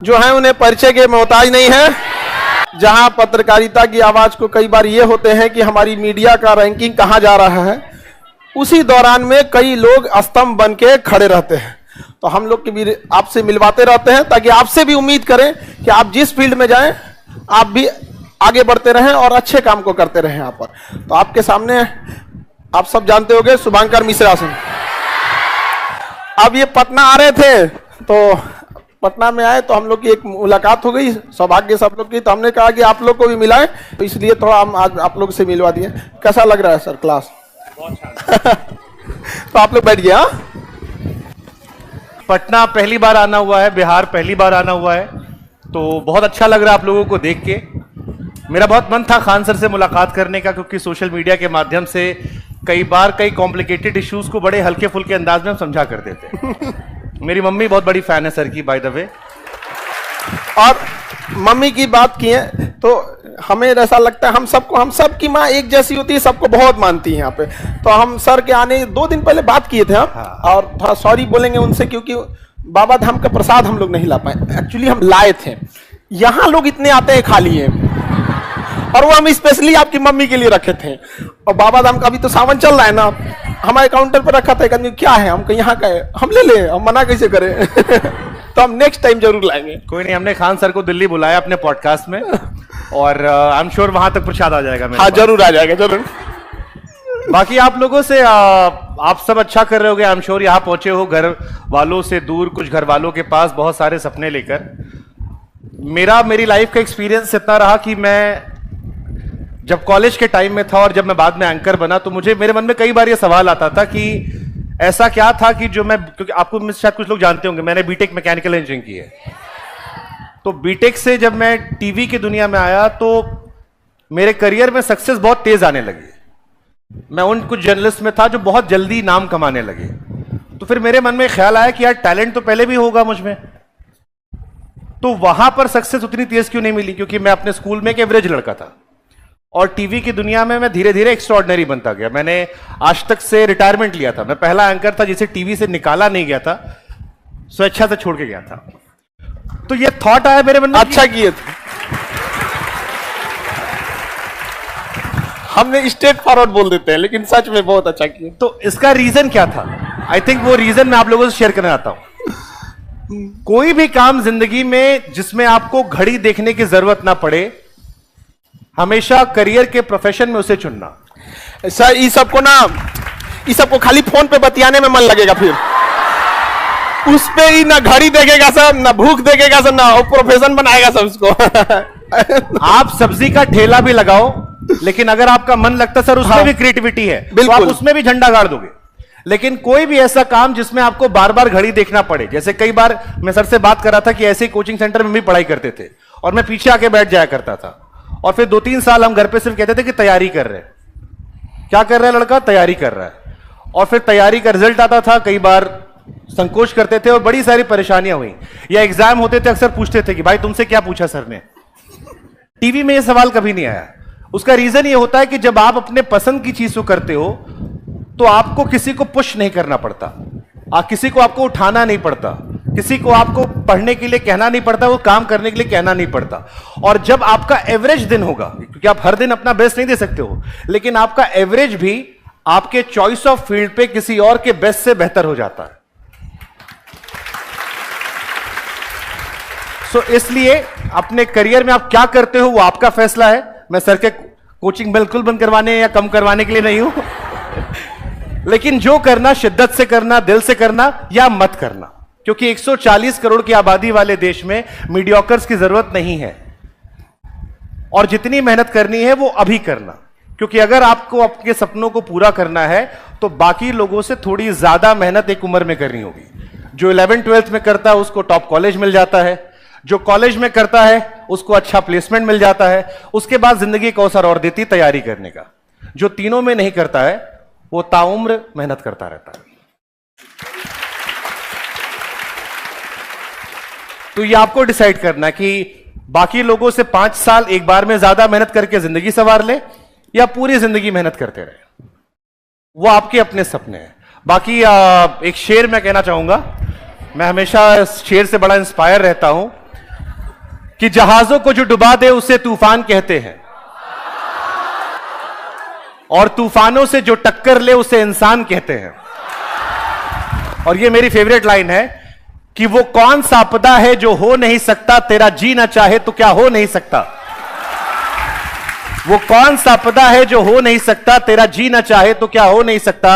जो है उन्हें परिचय के मोहताज नहीं है। जहां पत्रकारिता की आवाज को कई बार ये होते हैं कि हमारी मीडिया का रैंकिंग कहां जा रहा है, उसी दौरान में कई लोग स्तंभ बन के खड़े रहते हैं। तो हम लोग की भी आपसे मिलवाते रहते हैं ताकि आपसे भी उम्मीद करें कि आप जिस फील्ड में जाएं आप भी आगे बढ़ते रहें और अच्छे काम को करते रहें। यहाँ पर तो आपके सामने आप सब जानते होंगे शुभंकर मिश्रा सिंह। अब ये पटना आ रहे थे तो पटना में आए तो हम लोग की एक मुलाकात हो गई, सौभाग्य सब लोग की। तो हमने कहा कि आप लोग को भी मिलाएं, तो इसलिए थोड़ा हम आज आप लोग से मिलवा दिए। कैसा लग रहा है सर क्लास? तो आप लोग बैठ गए। हाँ, पटना पहली बार आना हुआ है, बिहार पहली बार आना हुआ है, तो बहुत अच्छा लग रहा है आप लोगों को देख के। मेरा बहुत मन था खान सर से मुलाकात करने का, क्योंकि सोशल मीडिया के माध्यम से कई बार कई कॉम्प्लिकेटेड इश्यूज को बड़े हल्के फुल्के अंदाज में हम समझा करते थे। मेरी मम्मी बहुत बड़ी फैन है सर की, बाय द वे। और मम्मी की बात की है तो हमें ऐसा लगता है हम सबकी माँ एक जैसी होती है, सबको बहुत मानती है यहाँ पे। तो हम सर के आने 2 दिन पहले बात किए थे हम। हाँ। और थोड़ा सॉरी बोलेंगे उनसे, क्योंकि बाबा धाम का प्रसाद हम लोग नहीं ला पाए। एक्चुअली हम लाए थे, यहाँ लोग इतने आते हैं खा लिए, और वो हम स्पेशली आपकी मम्मी के लिए रखे थे। और बाबा धाम का अभी तो सावन चल रहा है ना, हमारे काउंटर पर रखा था। एक आदमी क्या है, हम कहीं यहाँ का है, हम ले ले, हम मना कैसे करें। तो हम नेक्स्ट टाइम जरूर लाएंगे। कोई नहीं, हमने खान सर को दिल्ली बुलाया अपने पॉडकास्ट में, और आई एम श्योर वहां तक प्रसाद आ जाएगा। हाँ जरूर आ जाएगा, जरूर। बाकी आप लोगों से आप सब अच्छा कर रहे होगे, आई एम श्योर। यहाँ पहुंचे हो घर वालों से दूर, कुछ घर वालों के पास, बहुत सारे सपने लेकर। मेरी लाइफ का एक्सपीरियंस इतना रहा कि मैं जब कॉलेज के टाइम में था और जब मैं बाद में एंकर बना, तो मेरे मन में कई बार ये सवाल आता था कि ऐसा क्या था कि जो मैं, क्योंकि आपको शायद कुछ लोग जानते होंगे, मैंने बीटेक मैकेनिकल इंजीनियरिंग की है। तो बीटेक से जब मैं टीवी की दुनिया में आया तो मेरे करियर में सक्सेस बहुत तेज आने लगी। मैं उन कुछ जर्नलिस्ट में था जो बहुत जल्दी नाम कमाने लगे। तो फिर मेरे मन में ख्याल आया कि यार टैलेंट तो पहले भी होगा मुझ में, तो वहां पर सक्सेस उतनी तेज क्यों नहीं मिली? क्योंकि मैं अपने स्कूल में एक एवरेज लड़का था, और टीवी की दुनिया में मैं धीरे धीरे एक्स्ट्राऑर्डिनरी बनता गया। मैंने आज तक से रिटायरमेंट लिया था। मैं पहला एंकर था जिसे टीवी से निकाला नहीं गया था, स्वेच्छा से छोड़ के गया था। तो ये थॉट आया मेरे मन में, अच्छा किए थे। हमने स्ट्रेट फॉरवर्ड बोल देते हैं, लेकिन सच में बहुत अच्छा किए। तो इसका रीजन क्या था? आई थिंक वो रीजन मैं आप लोगों से शेयर करना चाहता हूं। कोई भी काम जिंदगी में जिसमें आपको घड़ी देखने की जरूरत ना पड़े, हमेशा करियर के प्रोफेशन में उसे चुनना। सर ये सबको खाली फोन पे बतियाने में मन लगेगा, फिर उस पे ही ना घड़ी देखेगा सर, ना भूख देखेगा सर, ना प्रोफेशन बनाएगा सर उसको। आप सब्जी का ठेला भी लगाओ, लेकिन अगर आपका मन लगता सर उसमें भी क्रिएटिविटी है, तो आप उसमें भी झंडा गाड़ दोगे। लेकिन कोई भी ऐसा काम जिसमें आपको बार बार घड़ी देखना पड़े, जैसे कई बार मैं सर से बात कर रहा था कि ऐसे कोचिंग सेंटर में भी पढ़ाई करते थे और मैं पीछे आके बैठ जाया करता था, और फिर 2-3 साल हम घर पे सिर्फ कहते थे कि तैयारी कर रहे हैं। क्या कर रहा है लड़का? तैयारी कर रहा है। और फिर तैयारी का रिजल्ट आता था, कई बार संकोच करते थे और बड़ी सारी परेशानियां हुई। या एग्जाम होते थे, अक्सर पूछते थे कि भाई तुमसे क्या पूछा सर ने? टीवी में यह सवाल कभी नहीं आया। उसका रीजन यह होता है कि जब आप अपने पसंद की चीज को करते हो तो आपको किसी को पुश नहीं करना पड़ता, किसी को आपको उठाना नहीं पड़ता, किसी को आपको पढ़ने के लिए कहना नहीं पड़ता, वो काम करने के लिए कहना नहीं पड़ता। और जब आपका एवरेज दिन होगा, क्योंकि आप हर दिन अपना बेस्ट नहीं दे सकते हो, लेकिन आपका एवरेज भी आपके चॉइस ऑफ फील्ड पे किसी और के बेस्ट से बेहतर हो जाता है। सो इसलिए अपने करियर में आप क्या करते हो वो आपका फैसला है। मैं सर के कोचिंग बिल्कुल बंद करवाने या कम करवाने के लिए नहीं हूं, लेकिन जो करना शिद्दत से करना, दिल से करना या मत करना, क्योंकि 140 करोड़ की आबादी वाले देश में मीडियोकर्स की जरूरत नहीं है। और जितनी मेहनत करनी है वो अभी करना, क्योंकि अगर आपको अपने सपनों को पूरा करना है तो बाकी लोगों से थोड़ी ज्यादा मेहनत एक उम्र में करनी होगी। जो 11th-12th में करता है उसको टॉप कॉलेज मिल जाता है, जो कॉलेज में करता है उसको अच्छा प्लेसमेंट मिल जाता है, उसके बाद जिंदगी एक अवसर और देती तैयारी करने का। जो तीनों में नहीं करता है वो ताउम्र मेहनत करता रहता है। तो ये आपको डिसाइड करना कि बाकी लोगों से 5 साल एक बार में ज्यादा मेहनत करके जिंदगी संवार ले, या पूरी जिंदगी मेहनत करते रहे। वो आपके अपने सपने हैं। बाकी एक शेर मैं कहना चाहूंगा, मैं हमेशा शेर से बड़ा इंस्पायर रहता हूं। कि जहाजों को जो डुबा दे उसे तूफान कहते हैं, और तूफानों से जो टक्कर ले उसे इंसान कहते हैं। और ये मेरी फेवरेट लाइन है कि वो कौन सा आपदा है जो हो नहीं सकता, तेरा जी ना चाहे तो क्या हो नहीं सकता। वो कौन सा आपदा है जो हो नहीं सकता, तेरा जी ना चाहे तो क्या हो नहीं सकता।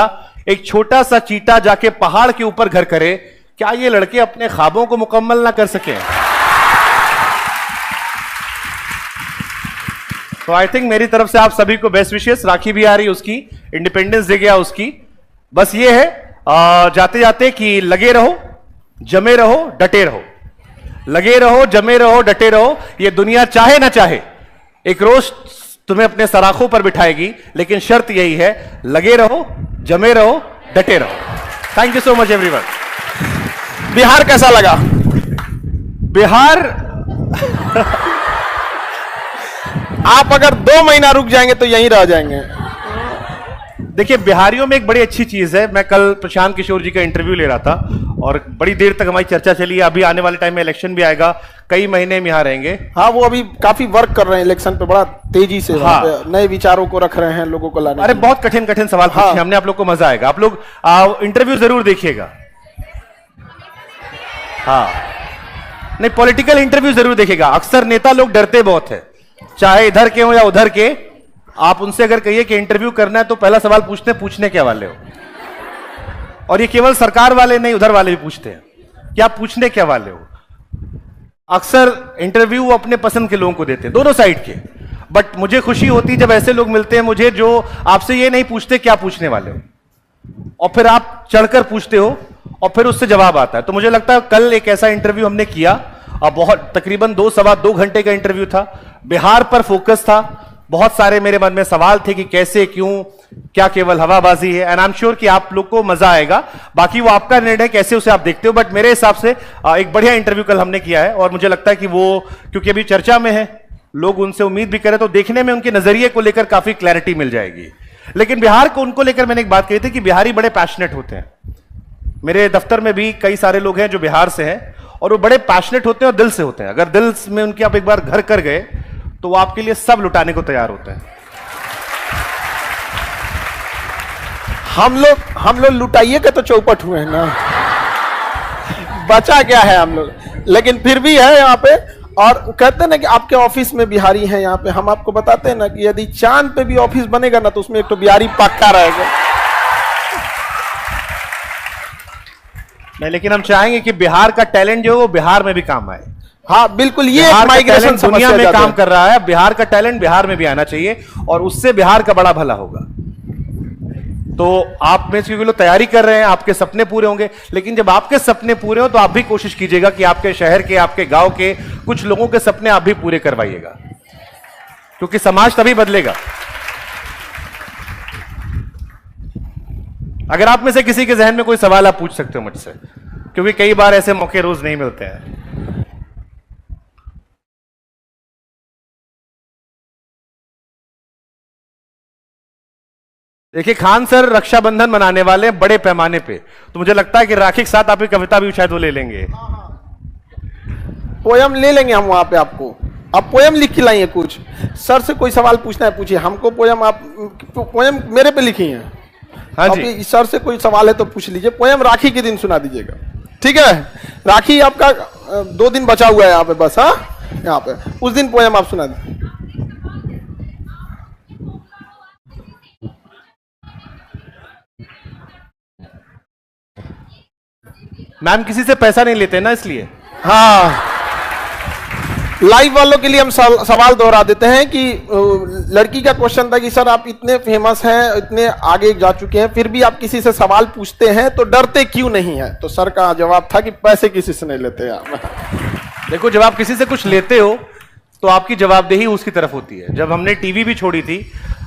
एक छोटा सा चीता जाके पहाड़ के ऊपर घर करे, क्या ये लड़के अपने ख्वाबों को मुकम्मल ना कर सके। तो आई थिंक मेरी तरफ से आप सभी को बेस्ट विशेस। राखी भी आ रही उसकी, इंडिपेंडेंस डे गया उसकी। बस ये है जाते जाते कि लगे रहो, जमे रहो, डटे रहो। लगे रहो, जमे रहो, डटे रहो। ये दुनिया चाहे ना चाहे एक रोज तुम्हें अपने सराखों पर बिठाएगी, लेकिन शर्त यही है, लगे रहो, जमे रहो, डटे रहो। Thank you so much everyone. Bihar कैसा लगा? बिहार आप अगर 2 महीना रुक जाएंगे तो यहीं रह जाएंगे। देखिए, बिहारियों में एक बड़ी अच्छी चीज है। मैं कल प्रशांत किशोर जी का इंटरव्यू ले रहा था और बड़ी देर तक हमारी चर्चा चली। अभी आने वाले टाइम में इलेक्शन भी आएगा, कई महीने में यहाँ रहेंगे। हाँ, वो अभी काफी वर्क कर रहे हैं इलेक्शन पे, बड़ा तेजी से। हाँ, नए विचारों को रख रहे हैं लोगों को लाने। अरे बहुत कठिन कठिन सवाल पूछे हमने, आप लोग को मजा आएगा। आप लोग इंटरव्यू जरूर देखिएगा। हाँ, नहीं, पॉलिटिकल इंटरव्यू जरूर देखिएगा। अक्सर नेता लोग डरते बहुत है, चाहे इधर के हो या उधर के। आप उनसे अगर कहिए कि इंटरव्यू करना है तो पहला सवाल पूछने क्या वाले हो। और ये केवल सरकार वाले नहीं, उधर वाले भी पूछते हैं कि आप पूछने क्या वाले हो। अक्सर इंटरव्यू अपने पसंद के लोगों को देते हैं, दोनों साइड के। बट मुझे खुशी होती जब ऐसे लोग मिलते हैं मुझे जो आपसे ये नहीं पूछते क्या पूछने वाले हो, और फिर आप चढ़कर पूछते हो और फिर उससे जवाब आता है। तो मुझे लगता है कल एक ऐसा इंटरव्यू हमने किया और बहुत तकरीबन 2-2.25 घंटे का इंटरव्यू था। बिहार पर फोकस था। बहुत सारे मेरे मन में सवाल थे कि कैसे, क्यों, क्या केवल हवाबाजी है। एंड आई एम श्योर कि आप लोग को मजा आएगा। बाकी वो आपका निर्णय कैसे उसे आप देखते हो। बट मेरे हिसाब से एक बढ़िया इंटरव्यू कल हमने किया है और मुझे लगता है कि वो, क्योंकि अभी चर्चा में है, लोग उनसे उम्मीद भी करें तो देखने में उनके नजरिए को लेकर काफी क्लैरिटी मिल जाएगी। लेकिन बिहार को उनको लेकर मैंने एक बात कही थी कि बिहारी बड़े पैशनेट होते हैं। मेरे दफ्तर में भी कई सारे लोग हैं जो बिहार से हैं और वो बड़े पैशनेट होते हैं और दिल से होते हैं। अगर दिल में उनके आप एक बार घर कर गए तो वो आपके लिए सब लुटाने को तैयार होते हैं। हम लोग लुटाइए के तो चौपट हुए हैं ना, बचा क्या है हम लोग। लेकिन फिर भी है यहाँ पे। और कहते हैं ना कि आपके ऑफिस में बिहारी हैं यहाँ पे। हम आपको बताते हैं ना कि यदि चांद पे भी ऑफिस बनेगा ना तो उसमें एक तो बिहारी पक्का रहेगा। नहीं, लेकिन हम चाहेंगे कि बिहार का टैलेंट जो है वो बिहार में भी काम आए। हाँ बिल्कुल, ये माइग्रेशन दुनिया में काम कर रहा है। बिहार का टैलेंट बिहार में भी आना चाहिए और उससे बिहार का बड़ा भला होगा। तो आप में से लोग तैयारी कर रहे हैं, आपके सपने पूरे होंगे। लेकिन जब आपके सपने पूरे हो तो आप भी कोशिश कीजिएगा कि आपके शहर के, आपके गांव के कुछ लोगों के सपने आप भी पूरे करवाइएगा, क्योंकि समाज तभी बदलेगा। अगर आप में से किसी के जहन में कोई सवाल आप पूछ सकते हो मुझसे, क्योंकि कई बार ऐसे मौके रोज नहीं मिलते हैं। देखिए, खान सर रक्षाबंधन मनाने वाले हैं बड़े पैमाने पे, तो मुझे लगता है कि राखी के साथ आपकी कविता भी शायद वो ले लेंगे। पोयम ले लेंगे हम वहां पे आपको। आप पोयम लिख के लाइए कुछ। सर से कोई सवाल पूछना है पूछिए हमको। पोयम मेरे पे लिखी है। हाँ जी, सर से कोई सवाल है तो पूछ लीजिए। पोयम राखी के दिन सुना दीजिएगा, ठीक है? राखी आपका 2 दिन बचा हुआ है यहाँ पे बस। हाँ, यहाँ पे उस दिन पोयम आप सुना दीजिए। मैम किसी से पैसा नहीं लेते ना, इसलिए। हाँ, लाइव वालों के लिए हम सवाल दोहरा देते हैं कि लड़की का क्वेश्चन था कि सर आप इतने फेमस हैं, इतने आगे जा चुके हैं, फिर भी आप किसी से सवाल पूछते हैं तो डरते क्यों नहीं है? तो सर का जवाब था कि पैसे किसी से नहीं लेते आप। देखो, जब आप किसी से कुछ लेते हो तो आपकी जवाबदेही उसकी तरफ होती है। जब हमने टीवी भी छोड़ी थी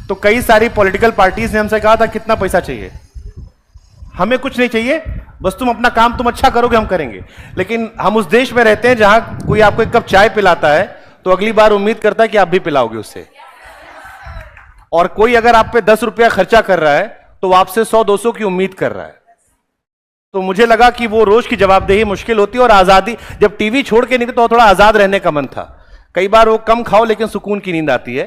तो कई सारी पॉलिटिकल पार्टीज ने हमसे कहा था कितना पैसा चाहिए। हमें कुछ नहीं चाहिए, बस तुम अपना काम तुम अच्छा करोगे, हम करेंगे। लेकिन हम उस देश में रहते हैं जहां कोई आपको एक कप चाय पिलाता है तो अगली बार उम्मीद करता है कि आप भी पिलाओगे उससे। और कोई अगर आप पे 10 रुपया खर्चा कर रहा है तो आपसे 100-200 की उम्मीद कर रहा है। तो मुझे लगा कि वो रोज की जवाबदेही मुश्किल होती है। और आजादी, जब टीवी छोड़ के निकले तो थोड़ा आजाद रहने का मन था कई बार वो कम खाओ लेकिन सुकून की नींद आती है।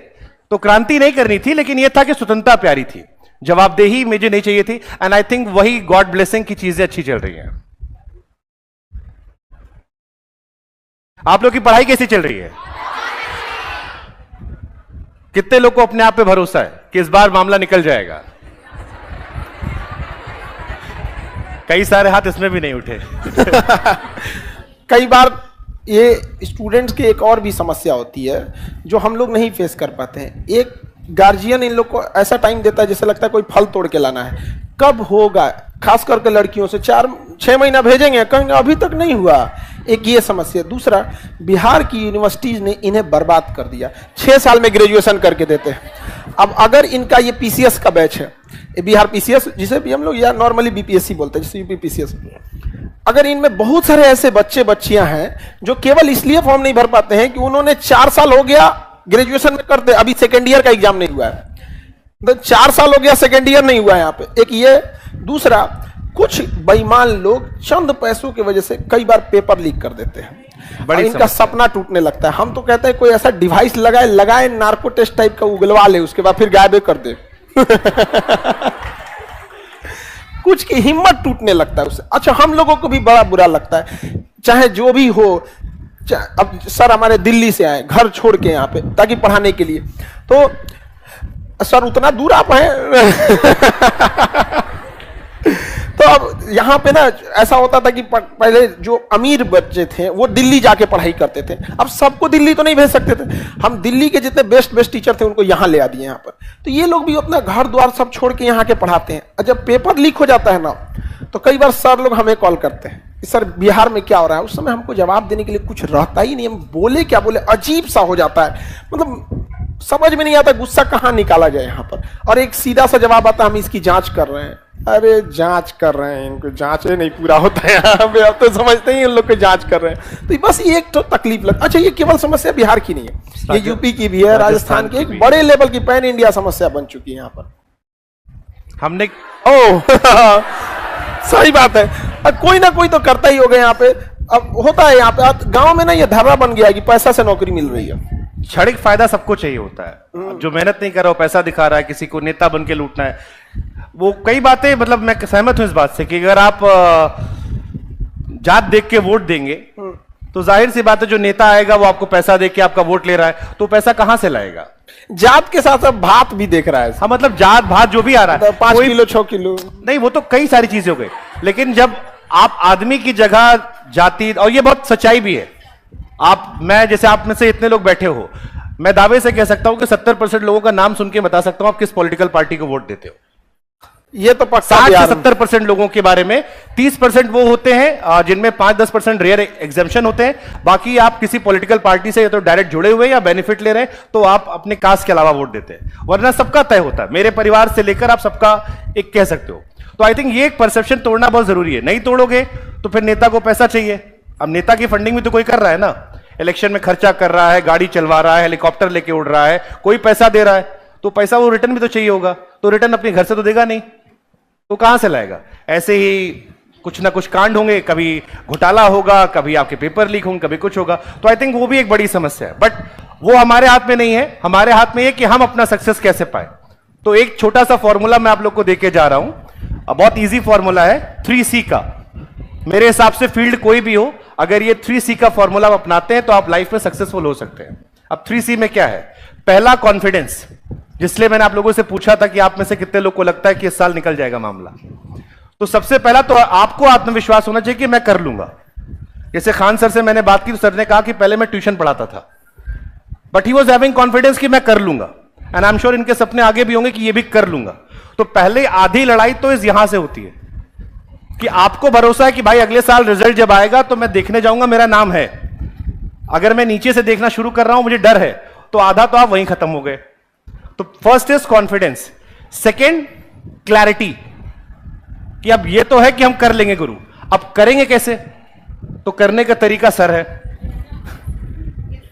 तो क्रांति नहीं करनी थी, लेकिन ये था कि स्वतंत्रता प्यारी थी, जवाबदेही मुझे नहीं चाहिए थी। एंड आई थिंक वही गॉड ब्लेसिंग की चीजें अच्छी चल रही हैं। आप लोग की पढ़ाई कैसी चल रही है? कितने लोग को अपने आप पे भरोसा है कि इस बार मामला निकल जाएगा? कई सारे हाथ इसमें भी नहीं उठे। कई बार ये स्टूडेंट्स की एक और भी समस्या होती है जो हम लोग नहीं फेस कर पाते हैं। एक गार्जियन इन लोग को ऐसा टाइम देता है जैसे लगता है कोई फल तोड़ के लाना है, कब होगा। खास करके लड़कियों से 4-6 महीना भेजेंगे, कहेंगे अभी तक नहीं हुआ। एक ये समस्या। दूसरा, बिहार की यूनिवर्सिटीज ने इन्हें बर्बाद कर दिया। 6 साल में ग्रेजुएशन करके देते हैं। अब अगर इनका ये पीसीएस का बैच है, बिहार पीसीएस जिसे भी हम लोग या नॉर्मली बीपीएससी बोलते हैं, जैसे यूपी पीसीएस, अगर इनमें बहुत सारे ऐसे बच्चे बच्चियां हैं जो केवल इसलिए फॉर्म नहीं भर पाते हैं कि उन्होंने 4 साल हो गया ग्रेजुएशन में करते, अभी सेकेंड ईयर का एग्जाम नहीं हुआ है, तो 4 साल हो गया सेकेंड ईयर नहीं हुआ है यहाँ पे। एक ये। दूसरा, कुछ बेईमान लोग चंद पैसों की वजह से कई बार पेपर लीक कर देते हैं, बड़ी इनका सपना टूटने लगता है। हम तो कहते हैं कोई ऐसा डिवाइस लगाए नार्को टेस्ट टाइप का उगलवा ले, उसके बाद फिर गायब कर दे। कुछ की हिम्मत टूटने लगता है उससे। अच्छा, हम लोगों को भी बड़ा बुरा लगता है, चाहे जो भी हो। अब सर हमारे दिल्ली से आए घर छोड़ के यहाँ पे ताकि पढ़ाने के लिए, तो सर उतना दूर आप हैं। तो अब यहाँ पे ना ऐसा होता था कि पहले जो अमीर बच्चे थे वो दिल्ली जाके पढ़ाई करते थे। अब सबको दिल्ली तो नहीं भेज सकते थे, हम दिल्ली के जितने बेस्ट टीचर थे उनको यहाँ ले आ दिए यहाँ पर। तो ये लोग भी अपना घर द्वार सब छोड़ के यहाँ के पढ़ाते हैं। और जब पेपर लीक हो जाता है ना, तो कई बार सर लोग हमें कॉल करते हैं कि सर बिहार में क्या हो रहा है। उस समय हमको जवाब देने के लिए कुछ रहता ही नहीं, हम बोले क्या बोले, अजीब सा हो जाता है। मतलब समझ में नहीं आता गुस्सा कहाँ निकाला जाए यहाँ पर। और एक सीधा सा जवाब आता है, हम इसकी जांच कर रहे हैं। अरे जांच कर रहे हैं, इनको जांच नहीं पूरा होता है यहाँ पे। अब तो समझते ही इन लोग को जांच कर रहे हैं। तो बस ये एक तो तकलीफ लग। अच्छा, ये केवल समस्या बिहार की नहीं है, ये यूपी की भी है, राजस्थान की, एक बड़े लेवल की पैन इंडिया समस्या बन चुकी है यहाँ पर। हमने सही बात है, कोई ना कोई तो करता ही होगा यहाँ पे। अब होता है यहाँ पे गांव में ना, ये धर्रा बन गया कि पैसा से नौकरी मिल रही है। क्षणिक फायदा सबको चाहिए होता है। जो मेहनत नहीं कर रहा हो, पैसा दिखा रहा है, किसी को नेता बन के लूटना है, वो कई बातें, मतलब मैं सहमत हूं इस बात से कि अगर आप जात देख के वोट देंगे तो जाहिर सी बात है जो नेता आएगा वो आपको पैसा दे के आपका वोट ले रहा है, तो पैसा कहां से लाएगा? जात के साथ साथ भात भी देख रहा है। हाँ, मतलब जात भात जो भी आ रहा है, 5 किलो 6 किलो नहीं, वो तो कई सारी चीजें हो गई। लेकिन जब आप आदमी की जगह जाति, और ये बहुत सच्चाई भी है, मैं जैसे आप में से इतने लोग बैठे हो, मैं दावे से कह सकता हूं कि 70% लोगों का नाम सुन के बता सकता हूं आप किस पॉलिटिकल पार्टी को वोट देते हो। ये तो 60 से 70% लोगों के बारे में, 30% वो होते हैं जिनमें 5-10% रेयर एग्जेम्पशन होते हैं। बाकी आप किसी पॉलिटिकल पार्टी से या तो डायरेक्ट जुड़े हुए या बेनिफिट ले रहे हैं, तो आप अपने कास्ट के अलावा वोट देते हैं, वरना सबका तय होता है। मेरे परिवार से लेकर आप सबका एक कह सकते हो। तो आई थिंक ये एक परसेप्शन तोड़ना बहुत जरूरी है। नहीं तोड़ोगे तो फिर नेता को पैसा चाहिए। अब नेता की फंडिंग भी तो कोई कर रहा है ना, इलेक्शन में खर्चा कर रहा है, गाड़ी चलवा रहा है, हेलीकॉप्टर लेके उड़ रहा है, कोई पैसा दे रहा है, तो पैसा वो रिटर्न भी तो चाहिए होगा। तो रिटर्न अपने घर से तो देगा नहीं, तो कहां से लाएगा? ऐसे ही कुछ ना कुछ कांड होंगे, कभी घोटाला होगा, कभी आपके पेपर लीक होंगे, कभी कुछ होगा। तो आई थिंक वो भी एक बड़ी समस्या है, बट वो हमारे हाथ में नहीं है। हमारे हाथ में ये कि हम अपना सक्सेस कैसे पाए। तो एक छोटा सा फॉर्मूला मैं आप लोग को देके जा रहा हूं, बहुत इजी फॉर्मूला है 3C का। मेरे हिसाब से फील्ड कोई भी हो, अगर ये 3C का फॉर्मूला अपनाते हैं तो आप लाइफ में सक्सेसफुल हो सकते हैं। अब 3C में क्या है? पहला, कॉन्फिडेंस, जिसलिए मैंने आप लोगों से पूछा था कि आप में से कितने लोग को लगता है कि इस साल निकल जाएगा मामला। तो सबसे पहला तो आपको आत्मविश्वास होना चाहिए कि मैं कर लूंगा। जैसे खान सर से मैंने बात की तो सर ने कहा कि पहले मैं ट्यूशन पढ़ाता था, but he was having confidence कि मैं कर लूंगा। एंड आई एम श्योर इनके सपने आगे भी होंगे कि ये भी कर लूंगा। तो पहले आधी लड़ाई तो इस यहां से होती है कि आपको भरोसा है कि भाई अगले साल रिजल्ट जब आएगा तो मैं देखने जाऊंगा, मेरा नाम है। अगर मैं नीचे से देखना शुरू कर रहा हूं, मुझे डर है, तो आधा तो आप वहीं खत्म हो गए। तो first is confidence. Second, clarity, कि अब ये तो है कि हम कर लेंगे गुरु, अब करेंगे कैसे? तो करने का तरीका सर है।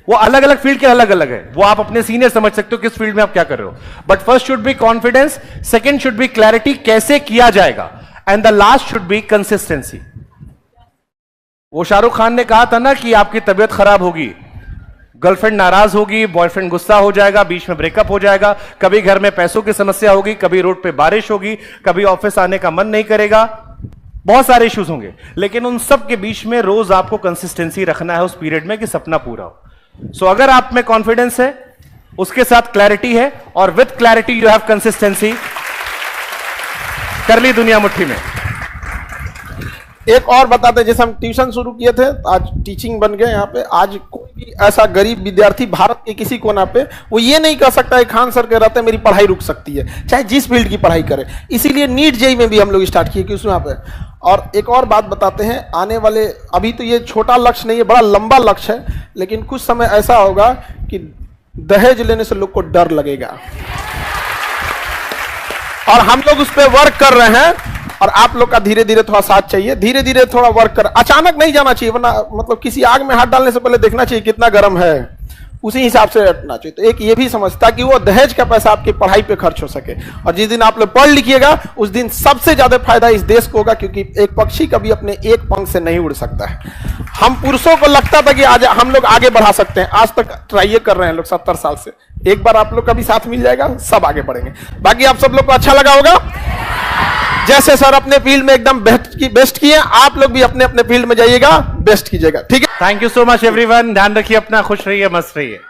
वो अलग अलग फील्ड के अलग अलग है, वो आप अपने सीनियर समझ सकते हो किस फील्ड में आप क्या कर रहे हो। But first should be confidence, second should be clarity, कैसे किया जाएगा, and the last should be consistency. वो शाहरुख खान ने कहा था ना कि आपकी तबीयत खराब होगी, गर्लफ्रेंड नाराज होगी, बॉयफ्रेंड गुस्सा हो जाएगा, बीच में ब्रेकअप हो जाएगा, कभी घर में पैसों की समस्या होगी, कभी रोड पे बारिश होगी, कभी ऑफिस आने का मन नहीं करेगा, बहुत सारे इश्यूज होंगे। लेकिन उन सब के बीच में रोज आपको कंसिस्टेंसी रखना है उस पीरियड में कि सपना पूरा हो। सो अगर आप में कॉन्फिडेंस है, उसके साथ क्लैरिटी है, और with clarity you have consistency, कर ली दुनिया मुट्ठी में। एक और बताते हैं, जैसे हम ट्यूशन शुरू किए थे, आज टीचिंग बन गए यहाँ पे। आज कोई भी ऐसा गरीब विद्यार्थी भारत के किसी कोना पे वो ये नहीं कह सकता है खान सर के रहते मेरी पढ़ाई रुक सकती है, चाहे जिस फील्ड की पढ़ाई करे। इसीलिए नीट जेई में भी हम लोग स्टार्ट किए कि उसमें यहाँ पे। और एक और बात बताते हैं, आने वाले, अभी तो ये छोटा लक्ष्य नहीं है, बड़ा लंबा लक्ष्य है, लेकिन कुछ समय ऐसा होगा कि दहेज लेने से लोग को डर लगेगा, और हम लोग उस पर वर्क कर रहे हैं। और आप लोग का धीरे धीरे थोड़ा साथ चाहिए, धीरे धीरे थोड़ा वर्क कर, अचानक नहीं जाना चाहिए, वरना मतलब किसी आग में हाथ डालने से पहले देखना चाहिए कितना गर्म है, उसी हिसाब से हटना चाहिए। तो एक ये भी समझता कि वो दहेज का पैसा आपकी पढ़ाई पे खर्च हो सके। और जिस दिन आप लोग पढ़ लिखिएगा उस दिन सबसे ज्यादा फायदा इस देश को होगा, क्योंकि एक पक्षी कभी अपने एक पंख से नहीं उड़ सकता है। हम पुरुषों को लगता था कि आज हम लोग आगे बढ़ा सकते हैं, आज तक ट्राई कर रहे हैं लोग 70 साल से। एक बार आप लोग का भी साथ मिल जाएगा, सब आगे बढ़ेंगे। बाकी आप सब लोग को अच्छा लगा होगा। जैसे सर अपने फील्ड में एकदम बेस्ट किए, आप लोग भी अपने अपने फील्ड में जाइएगा, बेस्ट कीजिएगा, ठीक है। Thank you so much everyone. ध्यान रखिए अपना, खुश रहिए, मस्त रहिए।